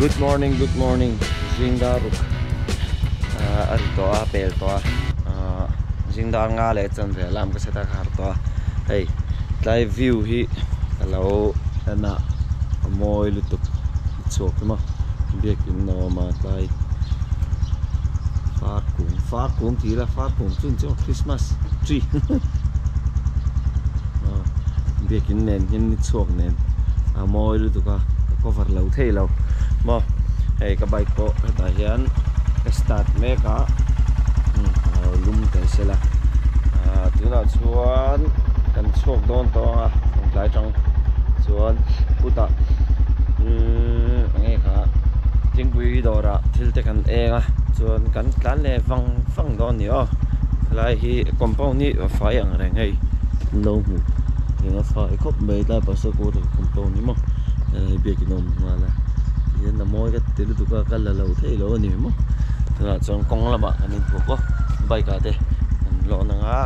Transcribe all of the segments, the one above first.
Good morning. Zingda ruk. Arito apel to. Zingda nga le chan ve lam ka seta khar to. Hey, live view hi hello ana moi lutuk chok ma. Biak in no ma tai. Far kum ti la far kum chun cho Christmas tree. Biak in nen hin chok nen. Moi lutuk ka cover lau thei lau. Mo hey ka bike po ta hian start me ka lum te sela tuna chuan kan chok don to a lai chang chuan puta nge ka tingpui dora thil te kan enga chuan kan tlan le fang don ni o lai hi compound ni fai ang reng hei no hu nge fai khop me ta pa so ko compound ni mo be ki nom mala yan na moi ka tilu tu ka kala lau thei lo ni mo na chong kong la ba kan in ko bai ka te kan lo na nga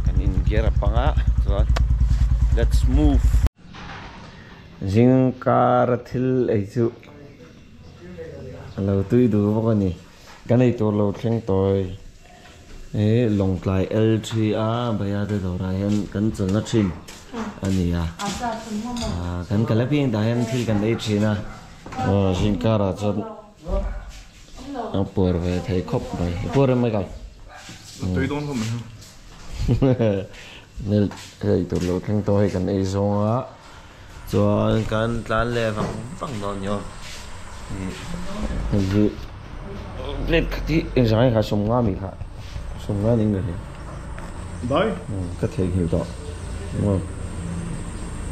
kan in gear pa nga so let's move jing kar thil ai chu lo tui du ko ni kan ai to lo thleng toy long klai l3 a baya de do ra yan kan chal na thin ani a kan kala piang da yan thil kan dei thina jing kara chon por về thấy khóc rồi por mấy cái tùy đón không mình nên cái tụi lô thằng tôi cần ấy xong á cho cần lăn lẹ vắng đó nhiều thì lên thì anh sáng hay sống ngon mình hả sống ngon những người đấy có thể hiểu đó đúng không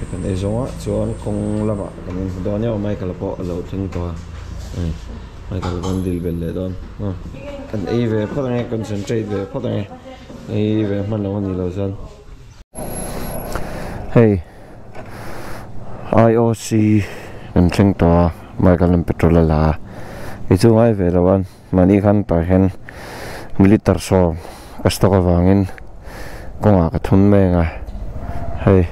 cái cần ấy xong á cho anh không làm ạ cần đó nhau mấy cái là bỏ lô thằng tôi mai cái con đi về lại đó, anh ấy về phát nghe concentrate về phát nghe, ấy về mình làm gì lâu dân. Hey, IOC anh chỉnh tòa mai cái làm petrol là, cái chỗ ai về đâu anh, mà đi khăn tại hen military so, cái stock vangin, công cái thun mèn à, hey,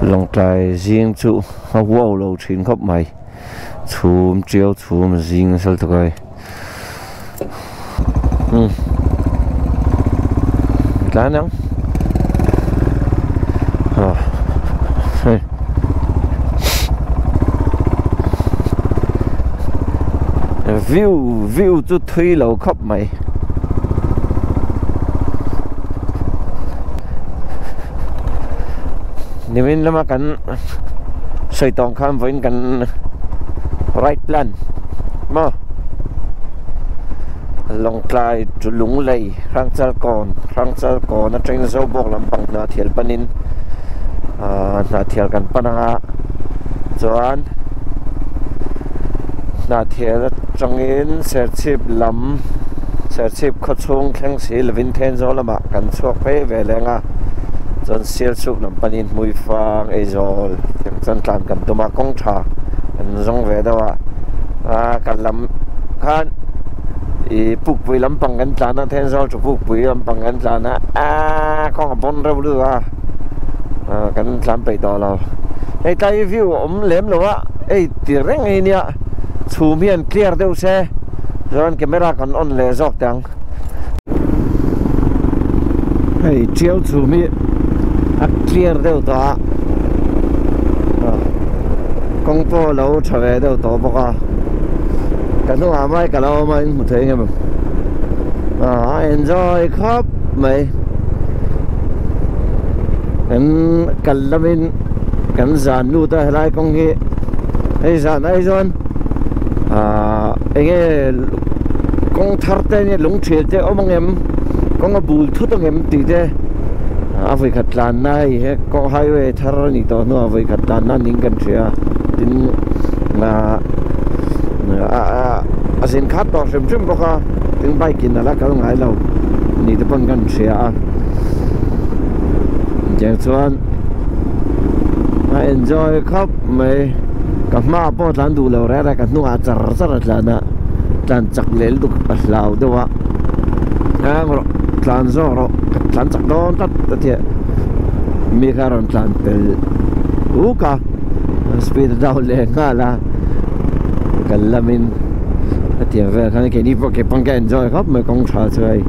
long trai riêng chủ, wow lâu chín khắp mày. Chum chiếu chum zing sel to kai lan nang view chu thui lo khop mai nimin lama kan soi tong kham voin kan right plan mà long trai chu lung lei rang chal kon na train zo bok lam pang na thial panin na thial kan pananga chuan na thial changin serchip lam serchip khochung thleng sil vinten zo lama kan chok pe ve lenga chuan sil chu lam panin mui fang e zol chuan tlan kan tuma kong tha rong về đâu cần làm khan phục vụ lắm bằng cái trà nó thêm do phục vụ lắm bằng cái trà nó con học bon đâu được cái làm bày tỏ là cái tay view ống lém rồi á tiền reng này nè chủ miền clear đâu xe rồi camera còn on lệ dọc tiếng chiếu chủ miền clear đâu đó công phố lâu trở về đâu tổ bọc à cái nó làm mai cả lâu mai một thế nghe mà enjoy khóc mày cái là mình cái giàn nu ta lại công nghệ hay giàn này rồi anh ấy công thắt tên như lúng chuyện thế ông em công cái bùi thút ông em tí thế với khát lan này có highway thar ni to no với khát lan nan ning kan chia tin na asin khat to sem boka tin bike kin la ka ngai lo ni te pon kan chia jeng chuan enjoy khop mai ka ma po tlan du lo ra ka nu a char tlana tlan chak lel du ka lau dewa ngro tlan zo ro tlan chak don tat te mi karon tlan tel uka speed daw le nga la cần làm mình tiền về cái này đi vào cái băng cái enjoy khắp mới công trả chơi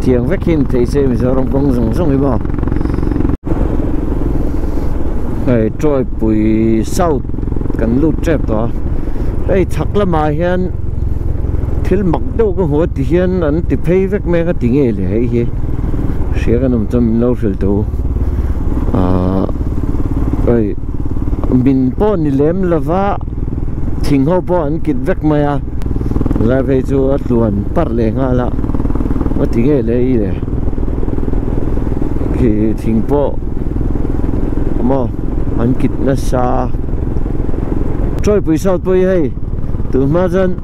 tiền vét kim thì xem mình sẽ làm công dùng xong đi bao này trôi bụi sau cần lút chép đó đây chắc là mà hiện thiếu mặc đâu có hồ thì hiện anh thì pay vét mấy cái tiếng ấy là hay gì sẽ cái nằm trong lâu rồi đâu rồi mình bỏ đi làm là vợ thỉnh họ bỏ anh kịp vét mấy à lại về cho luôn bắt lên ngã là cái tiếng ấy là gì đấy thì thỉnh bỏ mà anh kịp nó xa trôi bụi sau bụi hay từ mà dân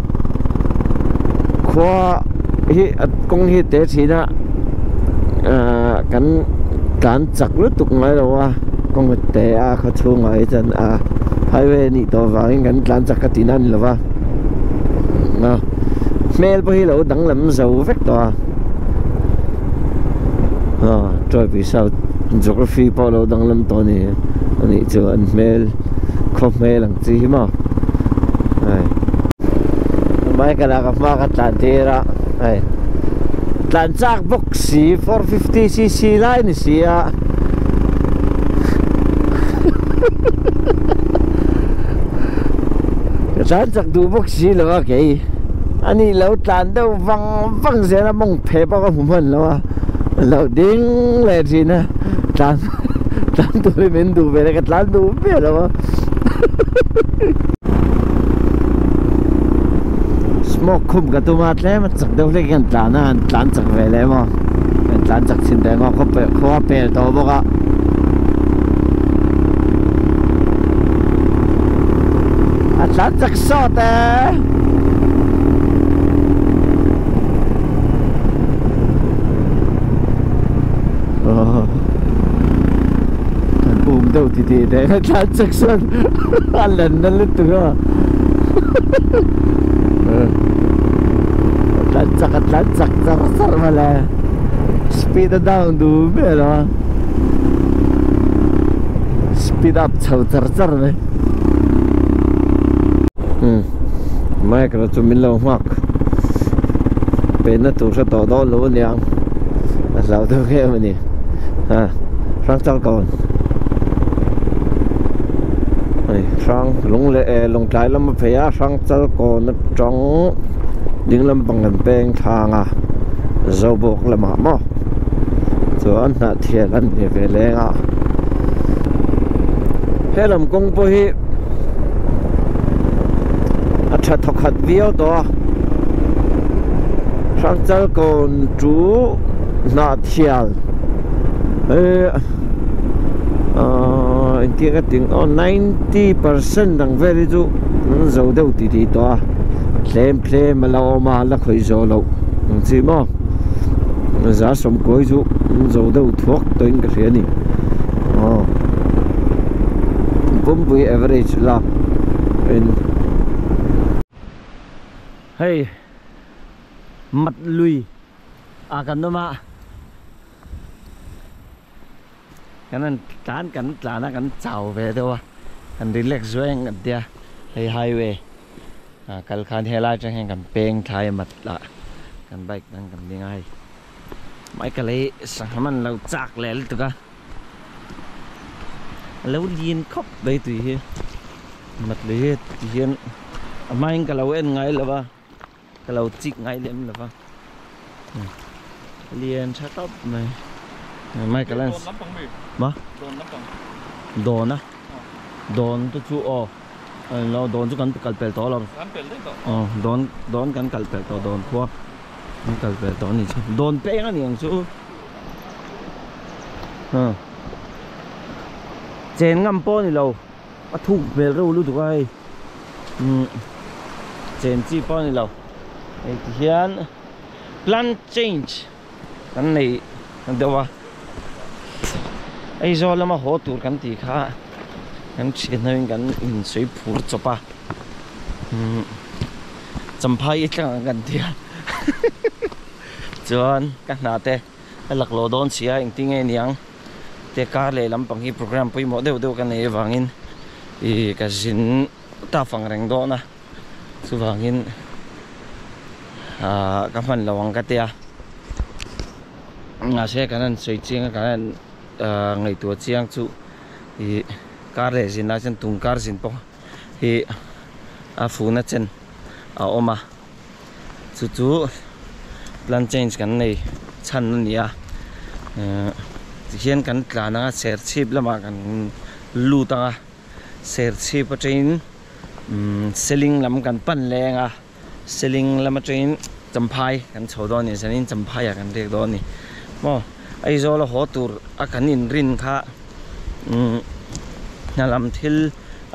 khoa hi công hi tế chỉ đó cán chặt rất tục ngay đâu à công cái tế à khó chua ngay chân highway này to vào cán chặt cái tin anh là va mail bấy lâu đắng lắm dầu vét to trôi bụi sau geography bao lâu đắng lắm to này anh cho anh mail không mail làm gì mà mai cái nào mà cái tàn thế ra này tàn chắc boxy 450cc lại này xí à cái tàn chắc đủ boxy là cái anh ấy lâu tàn đâu văng sẽ là mong phê bao cái mình là lâu điên lên gì nè tàn tụi mình đủ về cái tàn đủ về là một khung cái tụi mát lấy mà chắc đâu lấy cái tàn chắc về lấy mà tàn chắc xin để ngọc có bể to bốc á tàn chắc sót đấy bùm đâu thì đấy tàn chắc sót anh lần nó lít tụi á Lansak sar malah speed down du bela speed up char ne mai cái cho mình lâu hoặc bên nó tụi sẽ tỏ đó lúa nhang lâu thứ kia mà nè sang cho còn sang lùng trái lắm mà phải sang cho còn nó trong những lâm bằng ngân beng thang dầu bột là mà cho anh là thiệt anh để về lên hết làm công bôi chặt thọc hạt viêu đó sang cho còn chú nạ thiệt anh kia cái tiếng 90% đang về đi chú dầu đâu tí đó plem mà lâu mà là khởi gió lâu chỉ mà giá sống cuối chú dầu đâu thuốc tới cái phía này vốn với average là bên hey mặt lùi cần đâu mà cái này cán là nó cán chào về đâu cần relax rồi anh kia hay highway kal khan hela chang heng kan peng thai mat la kan bike nang kan dingai mai kale sangman lo chak lel tu ka lo lien khop dei tu hi mat le hian mai ka lo en ngai la ba ka lo chik ngai lem la ba lien chat up mai ka lan ma don á don tu chu o nó đón chú cần cắt bèo to lắm, đón cần cắt bèo to đón qua, cắt bèo to này chứ, đón bé cái này chú, chén ngâm po này lâu, thu về đâu luôn tụi cái, chén chi po này lâu, hiện plan change, cái này đâu à, ai do là mà hỗ trợ cái gì khác. Kan chuyện này kan in suy phur cho pa, chăm phai ít kan thiệt, chuan kan nãy te lạc lô đón xia anh tiếng nghe niang, te car lệ làm bằng cái program bây giờ đều kan này vangin, cái zin ta phang reng đó na, chu wangin ka man lawang ka tia nga se kanan sei chiang kanan ngai tu chiang chu hi kar le zin na chen tung kar zin po hi a fu na chen a oma chu plan change kan nei chan nia hian kan tlana ser chip lama kan lu tanga ser chip a train selling lam kan pan lenga selling lam a train champhai kan chodon ni sanin champhai kan rek don ni mo ai zo la hotur a kan in rin kha na lam thil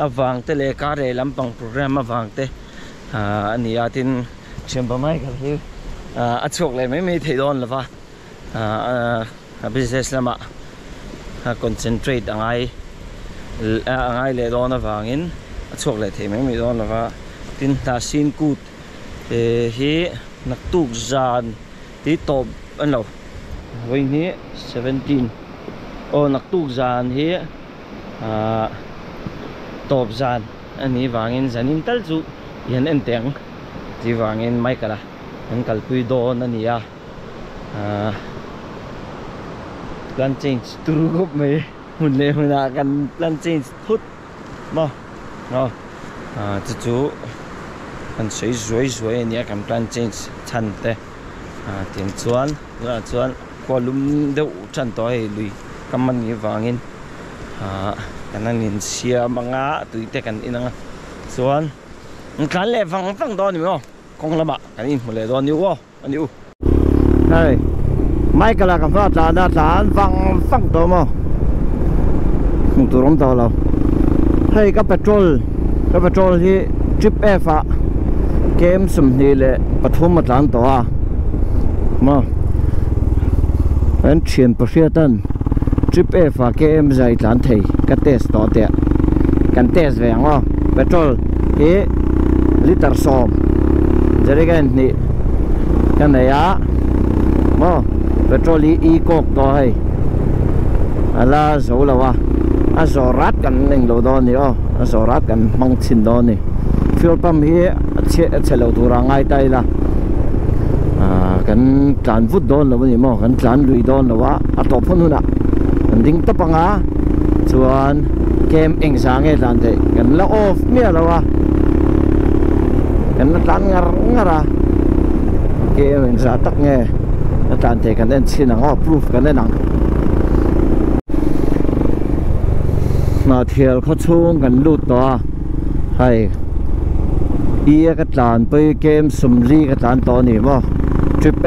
awang te le ka re lam pang program awang te ania tin chemba mai ka hi a chok le mai thei don lawa business lama concentrate angai le don awangin a chok le thei mai don lawa tin ta sin kut hi nak tuk zan ti top an lo với ní 17 ô nặc tuk zan hi top zan ani wangin zanin tal chu yan en teng ti wangin mai kala an kalpui don ania plan change turu gop me mun le huna kan plan change thut mo no chu an sei zoi ania kan plan change chan te tiền chuan kolum deuh chan toi lui kaman ni wangin kanan in sia manga tuite kan inanga chuan kan le fang don ni mo kong lama kan in mole don ni wo ani u hai mai kala kan fa ta na tan fang to mo tu rom to lo hai ka petrol hi trip f a kem sum ni le pathum ma tlan to a mo an thian pashiatan trip e fa kem zai tlan thei ka test to te kan test ve ngo petrol e liter som jerigan ni kan ya mo petrol e kok to hai ala zo lawa a zorat kan ning lo do ni o a zorat kan mang chin do ni fuel pump hi che lo tura ngai tai la kan tlan vut don lo ni mo kan tlan lui don lo wa a to phun na kan ding ta panga chuan kem eng sang e tlan te kan la off me lo wa kan tlan ngara kem eng sa tak nge tlan te kan den chin ang proof kan den ang na thial kho chung kan lut to hai ia ka tlan pe kem sumri ka tlan to ni mo trip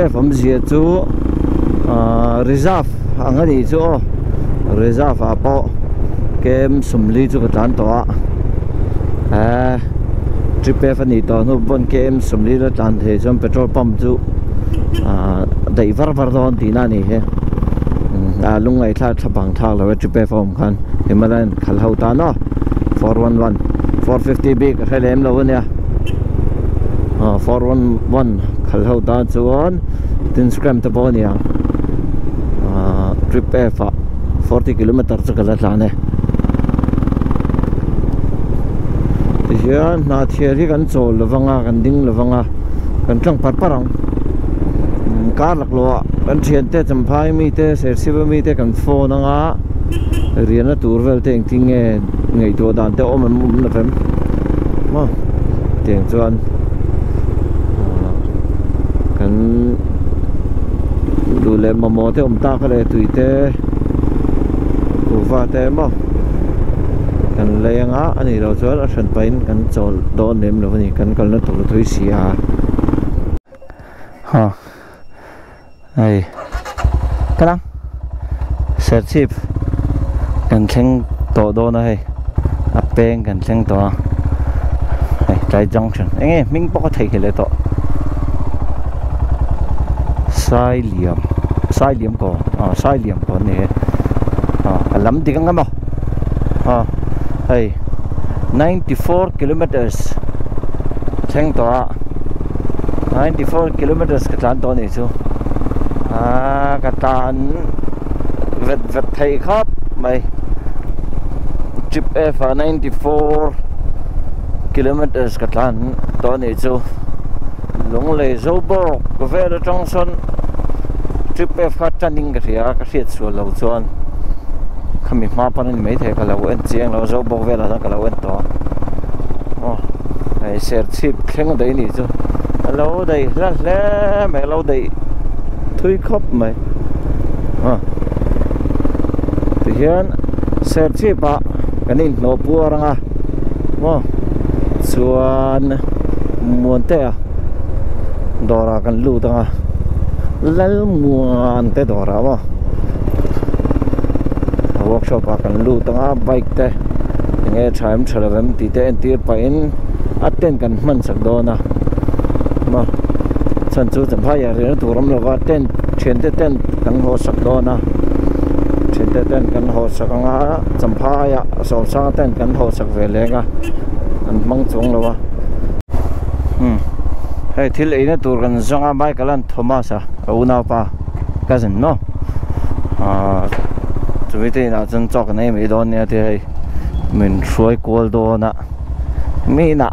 F am zia chu reserve angani chu reserve apo kem sumli chu ka tlan to trip F ani to no bon kem sumli la tlan the chom petrol pump chu dai var don ti na ni he lungai thla thapang thak lo trip F om khan himalan khal hau ta no 411 450 big relem lo nia 411 khal hau ta chuan tin scram ta bon yang trip F 40 km chu kala tlane hian na thiari kan chol lawanga kan ding lawanga kan tlang parang kar laklo kan thian te champhai mi te sersiba mi te kan phone anga riana turvel te engting nge ngei to dan te om na fem mo teng chuan kan dule mamo te ta ka le tuite uwa te mo kan lenga ani ro chuan a hran pain kan chol don nem lo ni kan kal na to thui sia ha ai kalang set chip kan thleng to do na hei a peng kan thleng to ai trai junction enge ming pok thei khele to sai liam ko ne lam ding ngam hey 94 kilometers thleng to 94 kilometers ka tlan to ni chu ka tan vet thei khop mai trip F 94 kilometers ka tlan to ni chu lung le zo bo ko ve la tong son trip f khat taning ka ria ka riat su lo chuan khami ma pan ni mai the ka lo en chiang lo zo bo ve la ka lo en to ai ser chip khleng dei ni chu lo dei la le me lo dei thui khop mai thì hiện ser chip ba kanin no pu ranga chuan muan te a dora kan lu tanga lal muan te dora ma workshop a kan lu tanga bike te nge thaim thalavem ti te entir pa in aten kan man sak do na ma chan chu chan phai ya re turam lova ten chen te ten kan ho sak do na chen te ten kan ho sak nga cham phai ya so sa ten kan ho sak ve le nga an mang chung lova hey thil ina tur kan zonga mai kalan Thomas a una pa cousin no chumi te na chen chok nei mi don ne te hei min shuai kol do na mi na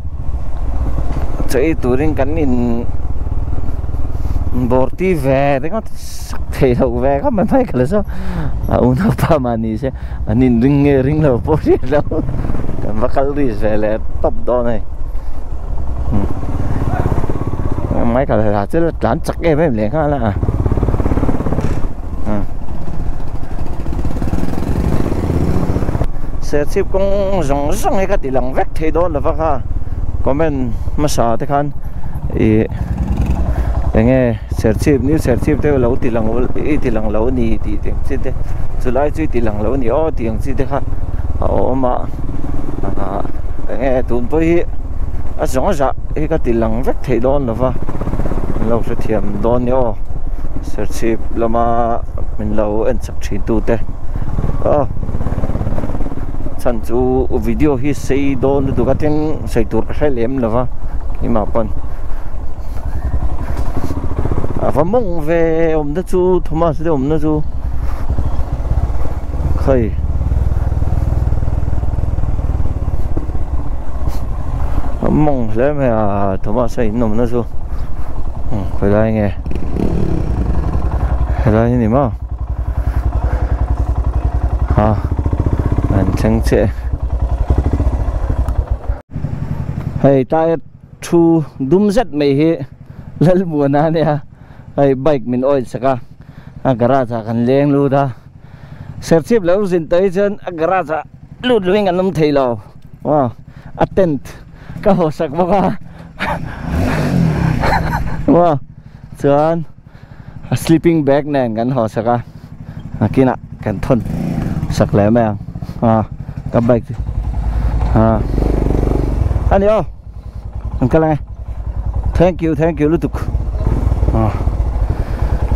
chei turin kan in borti ve de ngot thei lo ve ka mai kala so una pa mani se anin ring lo po ri lo kan bakal ris ve le top do nei mấy cái là chứ lán chặt em em liền ha là xe ship cũng rong rong cái tỷ lăng vét thế đó là vâng ha có men mà sao thế kan nghe xe ship thế lâu tỷ lăng lâu nì tỷ tiền chứ thế từ lại chứ tỷ lăng lâu nì ô tiền chứ thế ha mà nghe tụi tôi giống ra cái tỷ lăng vét thế đó là vâng lâu sẽ thiểm đón nhau sẽ chip là mà mình lâu ăn sắp chín tu thế chẳng chú video hi xây đón được cái tiếng xây tour cái lem là va nhưng mà còn và mong về đó chú Thomas đấy đó chú khơi mong lem mà Thomas xây nôm đó chú回来nghe回来你嘛anh chẳng chế hay ta thu đúng rất mày hi lal buồn à nè hay bike mình oi saka garage kan leng lu da ser chip lâu zin tới chân garage lu luing an nom thei lo attent ka ho sak boka chuan sleeping bag nen kan ho saka kina kan thon sak le ma ka bike ani o an kala thank you lutuk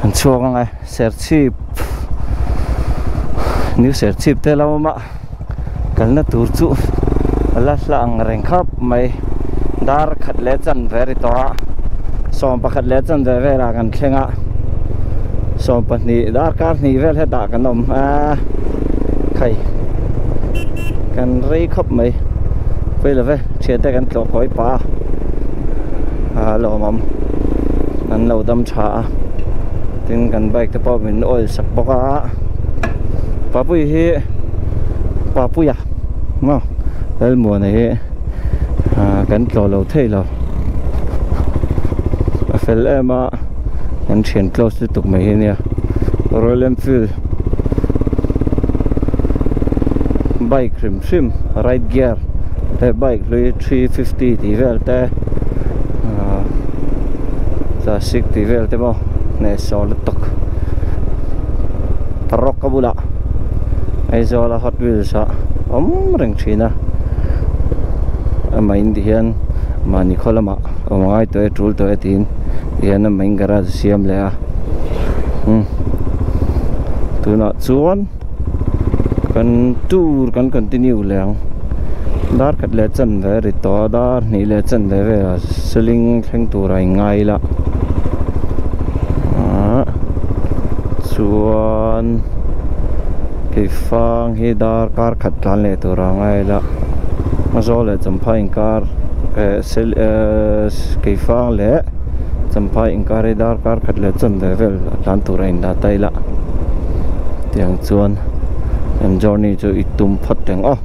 an chuang ngai ser chip new ser chip te lo ma kal na tur chu ala lang reng khap mai dar khat le chan very to som pakhat le chan ve ve ra kan khenga som pani dar kar ni vel he da kan om khai kan rei khop mai ve la ve che te kan tlo koi pa lo mam nan lo dam cha tin kan bike te pa min oil sak boka papui hi papuya no el mo này kan tlo lo thei lo fel ema an chen close to me here Royal Enfield bike rim right gear the bike 350 ti vel te sa 60 vel te mo ne sol tok parok kabula ai zola Hot Wheels sa reng china ama indian mani kholama ngai to tool to tin yana main garage siam le a tu na chuan kan tour kan continue leng dar kat le chan ve ri to dar ni le chan ve ve selling theng tur ai ngai la chuan ke fang hi dar kar khat tlan le tur ngai la ma zo le cham phain kar cái phang lẽ chấm phai in cái dar car khát lẽ chân level lan tu rain đã tay lạ tiếng chuan em journey cho ít tum phát tiếng ô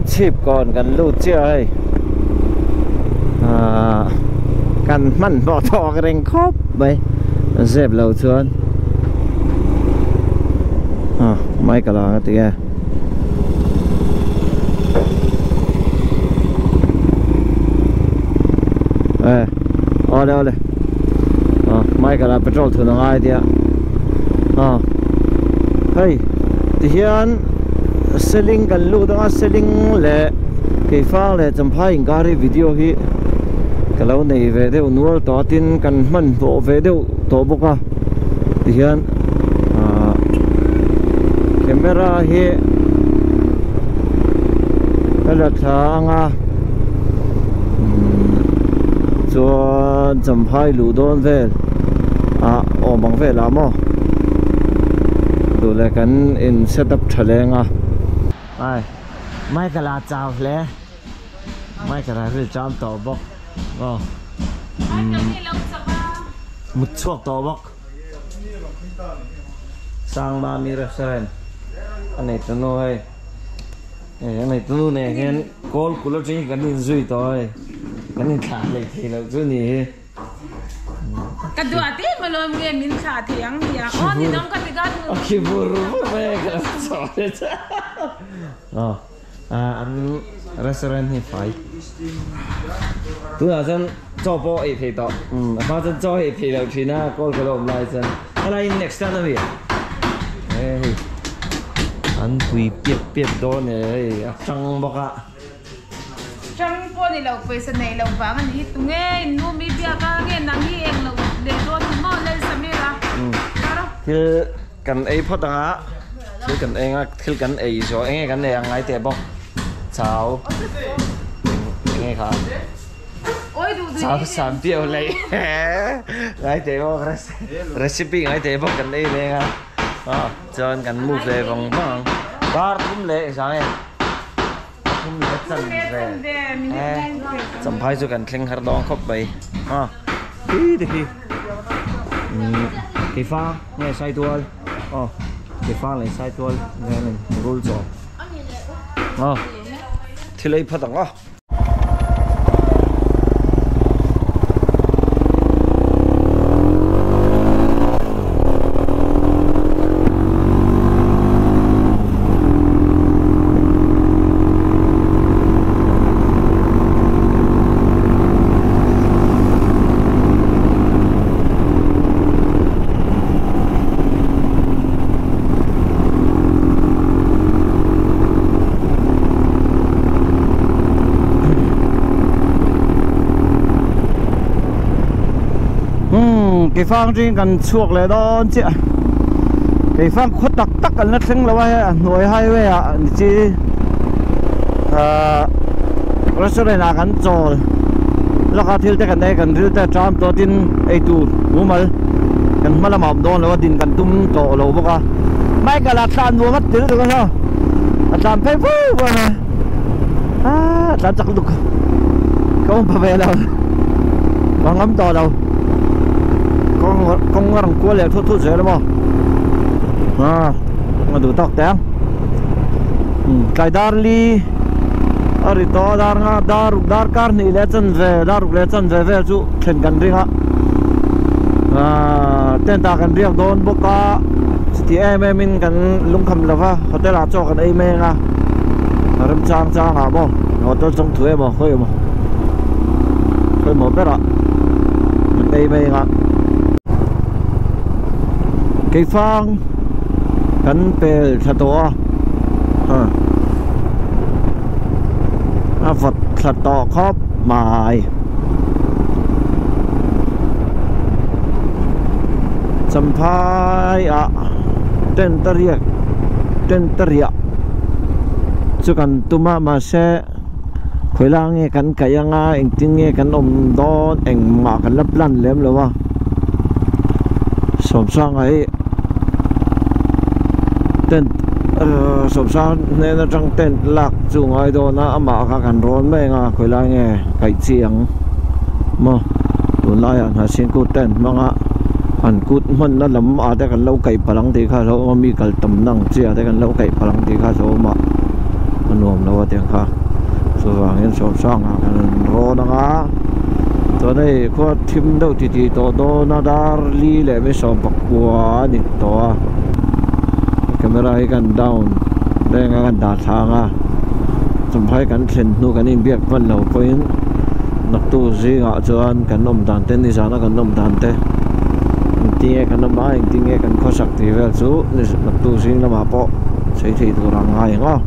chip còn gần lụt chưa ấy cần mặn bỏ thọ cái rành khóc vậy dẹp lầu chuan mấy cái là tí à đây mấy cái là petrol thử nó ai thì hey thì hiện selling gần lụt đó selling lệ cái pha lệ chấm phai hình cái video hi cái lâu này về đâu nuôi to tin cần mặn bộ về đâu to bốc à thì hiện camera hi là thang cho chấm phai lũ đôn về bằng về làm không rồi lại cần in setup trở lên mai cái là chào lẽ mai cái là phải chạm tàu bốc một chuột tàu bốc sang ba mi restaurant anh này tao nói anh này tao này hiện call cooler chính cái này duy thôi cái này thả lại thì là chỗ này cái đồ tí mà lo nghe mình thả thì ăn thì thì nó cái cái cái buru về cái sao đấy anh restaurant thì phải tôi là dân cho bộ ấy thì đó mà dân cho ấy thì là thì na call cái đồ lại dân cái này next time là gì anh quỳ biết đó này trăng bọc ạ trăng po này lâu phải sân này lâu vắng anh hít tung nghe nu mi bia ka nghe nang hi em lâu để đó thì mau lên samira thì cần ấy phát đó thì cần anh thì cần ấy rồi anh cần này anh ấy tiệm bọc chào nghe hả chào sản tiêu lấy ấy tiệm bọc recipe ấy tiệm bọc cần ấy này cho anh cần mua về vòng vòng ba cũng lệ sao em không biết chân về chấm phai cho cần khen hạt đong khóc bầy đi cái pha nghe sai tuôn cái pha này sai tuôn nghe này roll rồi thì lấy phát đằng cái phang trên cần chuộc lại đó chị cái phang khuất tắc cần nó sinh là vậy nồi hai vậy chị restaurant là cần cho nó có thiếu cái này cần thiếu cái tram to tin ấy tu đúng không cần mà làm mỏng đó là tin cần tung to lâu bốc mấy cái là tan mua mất tiền được không tan phải vui vậy tan chắc được không phải về đâu còn ngắm to đâu con răng cua lẹ thốt rồi đúng không mà đủ tóc tém cái dar li ở đó dar car này lẹ chân về chú khen gần riêng á tên ta gần riêng đón bốc cá thì em mình gần lung khăm là va họ tới là cho gần em à râm trang à bông họ tới trong thuê mà hơi một biết ạ mình em à cái phang cắn bè thật to vật thật to khóp mài chấm phai trên tariak cho cần tuma mà sẽ khối lang nghe cắn cái nga anh tiếng nghe cắn ôm đó anh mà cắn lấp lăn lém rồi ba sòng sang ấy sộp sao nên là trong tent lạc dù ngoài đó nó ama các anh rôn mấy nga khởi lại nghe cái chiang mà tụi lại anh xin cút tent mà nga anh cút mình nó lắm à đểกันlâu cái palang thì khá số mà mi cái tầm năng chia đểกันlâu cái palang thì khá số mà anh nuông lâu tiếng khá số vàng nhân sộp sao nga anh rôn ngaตัวนี้ก็ทิมดูทีๆตัวโดนดาร์ลีเลยไม่สอบปักบัวนิดตัวแคมเมราให้กันดาวน์ได้งานดาทางสัมภาระกันเซ็นนู่นกันนี่เบียกมันเราไปนักตู้ซีงจวนกันนมดันเต้นนิสานะกันนมดันเต้ทิ้งกันน้ำไม้ทิ้งกันข้อสักทีเวลสูนี่นักตู้ซีงละมาปะใช้ที่ตัวรังไงเนาะ